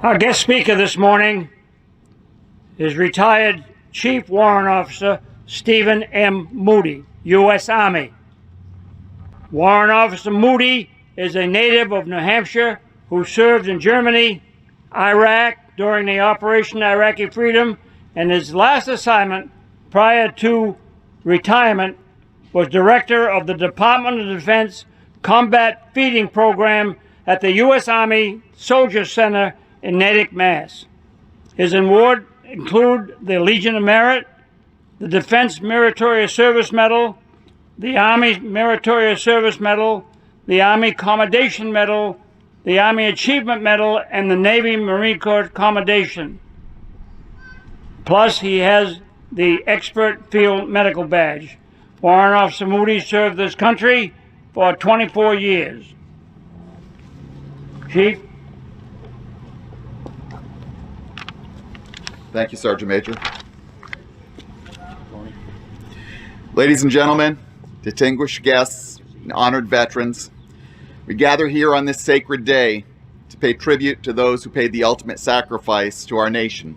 Our guest speaker this morning is retired Chief Warrant Officer Stephen M. Moody, U.S. Army. Warrant Officer Moody is a native of New Hampshire who served in Germany, Iraq during the Operation Iraqi Freedom, and his last assignment prior to retirement was Director of the Department of Defense Combat Feeding Program at the U.S. Army Soldier Center in Natick, Mass. His awards include the Legion of Merit, the Defense Meritorious Service Medal, the Army Meritorious Service Medal, the Army Commendation Medal, the Army Achievement Medal, and the Navy Marine Corps Commendation. Plus, he has the Expert Field Medical Badge. Warrant Officer Moody served this country for 24 years. Chief? Thank you, Sergeant Major. Ladies and gentlemen, distinguished guests, and honored veterans, we gather here on this sacred day to pay tribute to those who paid the ultimate sacrifice to our nation.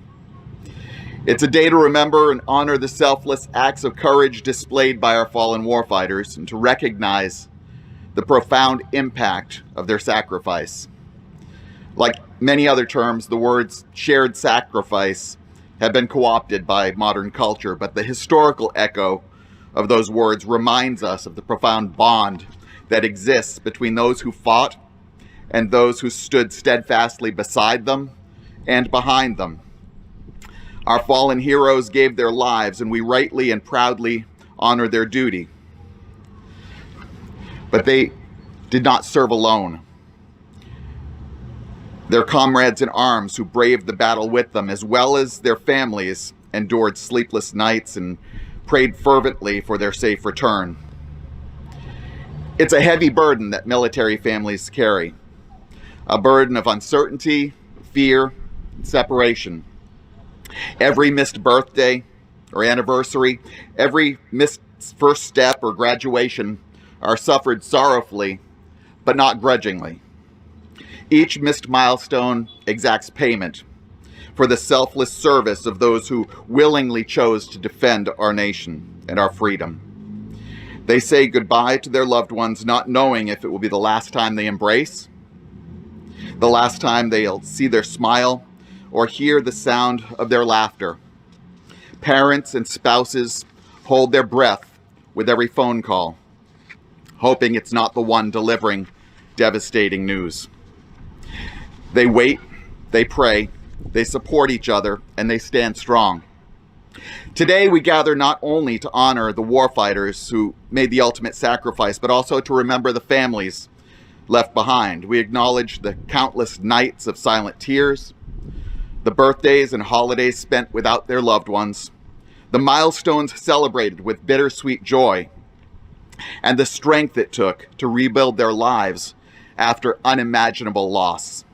It's a day to remember and honor the selfless acts of courage displayed by our fallen warfighters and to recognize the profound impact of their sacrifice. Like many other terms, the words shared sacrifice have been co-opted by modern culture, but the historical echo of those words reminds us of the profound bond that exists between those who fought and those who stood steadfastly beside them and behind them. Our fallen heroes gave their lives, and we rightly and proudly honor their duty. But they did not serve alone. Their comrades in arms who braved the battle with them, as well as their families, endured sleepless nights and prayed fervently for their safe return. It's a heavy burden that military families carry, a burden of uncertainty, fear, and separation. Every missed birthday or anniversary, every missed first step or graduation are suffered sorrowfully, but not grudgingly. Each missed milestone exacts payment for the selfless service of those who willingly chose to defend our nation and our freedom. They say goodbye to their loved ones, not knowing if it will be the last time they embrace, the last time they'll see their smile, or hear the sound of their laughter. Parents and spouses hold their breath with every phone call, hoping it's not the one delivering devastating news. They wait, they pray, they support each other, and they stand strong. Today we gather not only to honor the warfighters who made the ultimate sacrifice, but also to remember the families left behind. We acknowledge the countless nights of silent tears, the birthdays and holidays spent without their loved ones, the milestones celebrated with bittersweet joy, and the strength it took to rebuild their lives after unimaginable loss.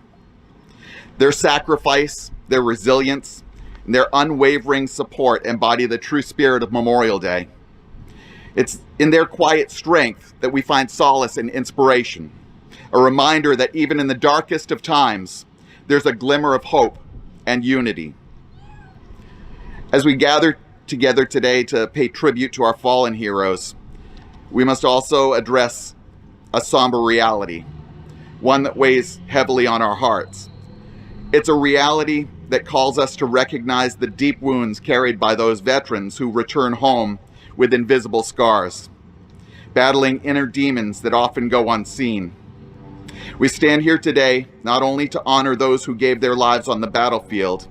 Their sacrifice, their resilience, and their unwavering support embody the true spirit of Memorial Day. It's in their quiet strength that we find solace and inspiration, a reminder that even in the darkest of times, there's a glimmer of hope and unity. As we gather together today to pay tribute to our fallen heroes, we must also address a somber reality, one that weighs heavily on our hearts. It's a reality that calls us to recognize the deep wounds carried by those veterans who return home with invisible scars, battling inner demons that often go unseen. We stand here today not only to honor those who gave their lives on the battlefield,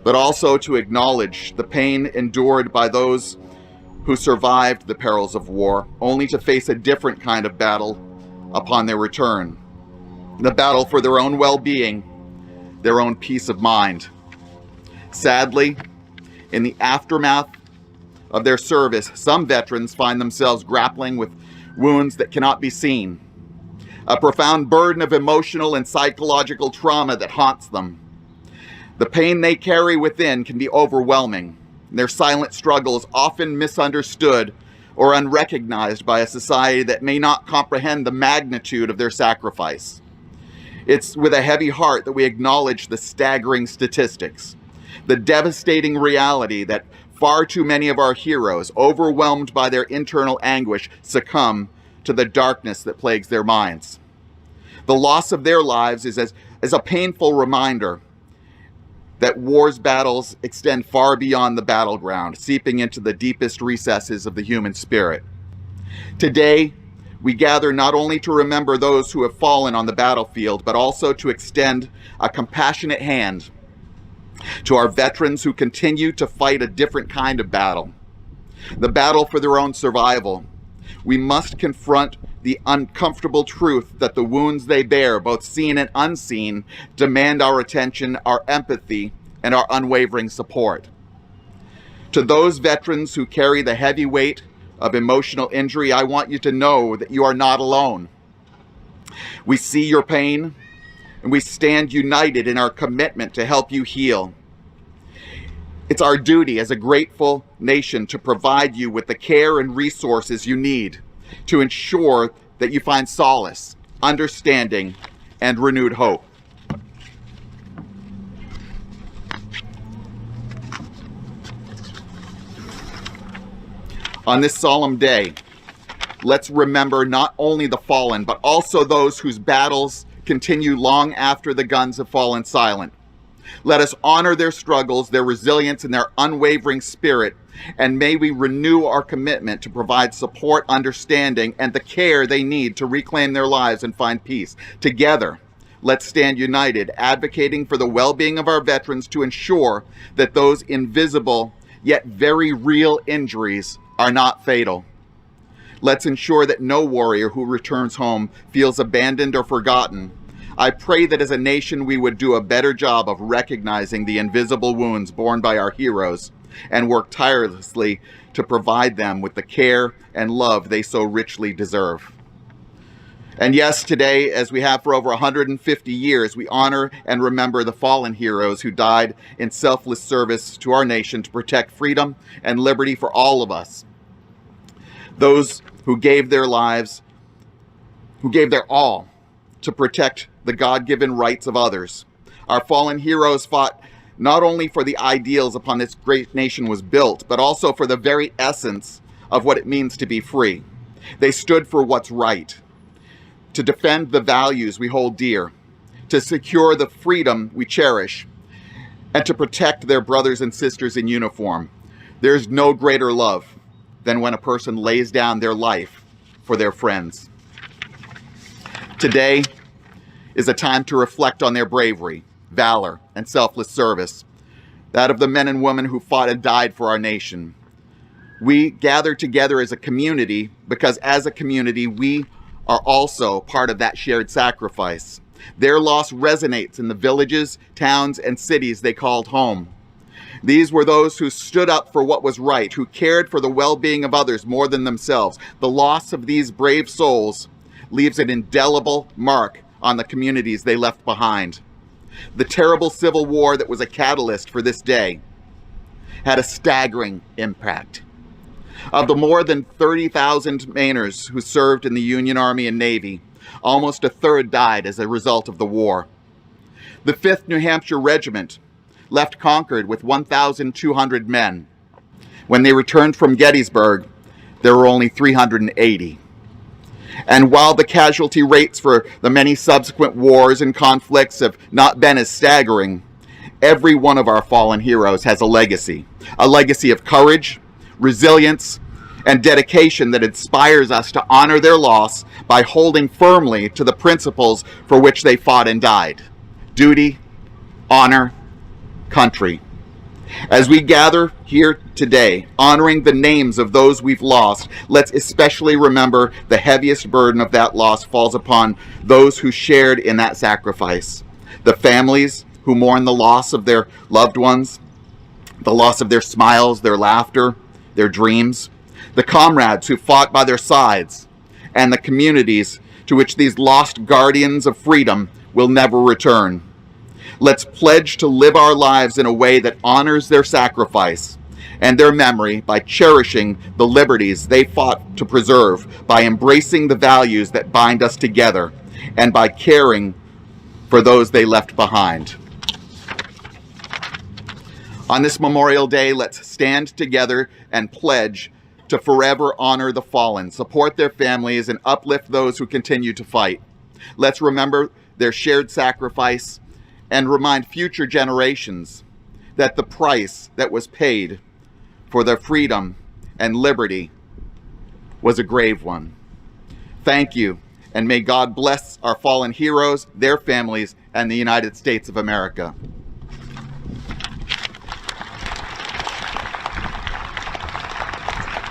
but also to acknowledge the pain endured by those who survived the perils of war, only to face a different kind of battle upon their return. The battle for their own well-being, their own peace of mind. Sadly, in the aftermath of their service, some veterans find themselves grappling with wounds that cannot be seen, a profound burden of emotional and psychological trauma that haunts them. The pain they carry within can be overwhelming. Their silent struggle is often misunderstood or unrecognized by a society that may not comprehend the magnitude of their sacrifice. It's with a heavy heart that we acknowledge the staggering statistics, the devastating reality that far too many of our heroes, overwhelmed by their internal anguish, succumb to the darkness that plagues their minds. The loss of their lives is a painful reminder that war's battles extend far beyond the battleground, seeping into the deepest recesses of the human spirit. Today, we gather not only to remember those who have fallen on the battlefield, but also to extend a compassionate hand to our veterans who continue to fight a different kind of battle, the battle for their own survival. We must confront the uncomfortable truth that the wounds they bear, both seen and unseen, demand our attention, our empathy, and our unwavering support. To those veterans who carry the heavy weight of emotional injury, I want you to know that you are not alone. We see your pain, and we stand united in our commitment to help you heal. It's our duty as a grateful nation to provide you with the care and resources you need to ensure that you find solace, understanding, and renewed hope. On this solemn day, let's remember not only the fallen, but also those whose battles continue long after the guns have fallen silent. Let us honor their struggles, their resilience, and their unwavering spirit, and may we renew our commitment to provide support, understanding, and the care they need to reclaim their lives and find peace. Together, let's stand united, advocating for the well-being of our veterans to ensure that those invisible yet very real injuries are not fatal. Let's ensure that no warrior who returns home feels abandoned or forgotten. I pray that as a nation we would do a better job of recognizing the invisible wounds borne by our heroes and work tirelessly to provide them with the care and love they so richly deserve. And yes, today, as we have for over 150 years, we honor and remember the fallen heroes who died in selfless service to our nation to protect freedom and liberty for all of us. Those who gave their lives, who gave their all to protect the God-given rights of others. Our fallen heroes fought not only for the ideals upon this great nation was built, but also for the very essence of what it means to be free. They stood for what's right, to defend the values we hold dear, to secure the freedom we cherish, and to protect their brothers and sisters in uniform. There's no greater love than when a person lays down their life for their friends. Today is a time to reflect on their bravery, valor, and selfless service, that of the men and women who fought and died for our nation. We gather together as a community because as a community, we are also part of that shared sacrifice. Their loss resonates in the villages, towns, and cities they called home. These were those who stood up for what was right, who cared for the well-being of others more than themselves. The loss of these brave souls leaves an indelible mark on the communities they left behind. The terrible civil war that was a catalyst for this day had a staggering impact. Of the more than 30,000 Mainers who served in the Union Army and Navy, almost a third died as a result of the war. The 5th New Hampshire Regiment left Concord with 1,200 men. When they returned from Gettysburg, there were only 380. And while the casualty rates for the many subsequent wars and conflicts have not been as staggering, every one of our fallen heroes has a legacy of courage, resilience, and dedication that inspires us to honor their loss by holding firmly to the principles for which they fought and died: duty, honor, country. As we gather here today, honoring the names of those we've lost, let's especially remember the heaviest burden of that loss falls upon those who shared in that sacrifice. The families who mourn the loss of their loved ones, the loss of their smiles, their laughter, their dreams, the comrades who fought by their sides, and the communities to which these lost guardians of freedom will never return. Let's pledge to live our lives in a way that honors their sacrifice and their memory by cherishing the liberties they fought to preserve, by embracing the values that bind us together, and by caring for those they left behind. On this Memorial Day, let's stand together and pledge to forever honor the fallen, support their families, and uplift those who continue to fight. Let's remember their shared sacrifice and remind future generations that the price that was paid for their freedom and liberty was a grave one. Thank you, and may God bless our fallen heroes, their families, and the United States of America.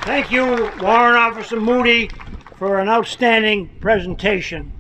Thank you, Warrant Officer Moody, for an outstanding presentation.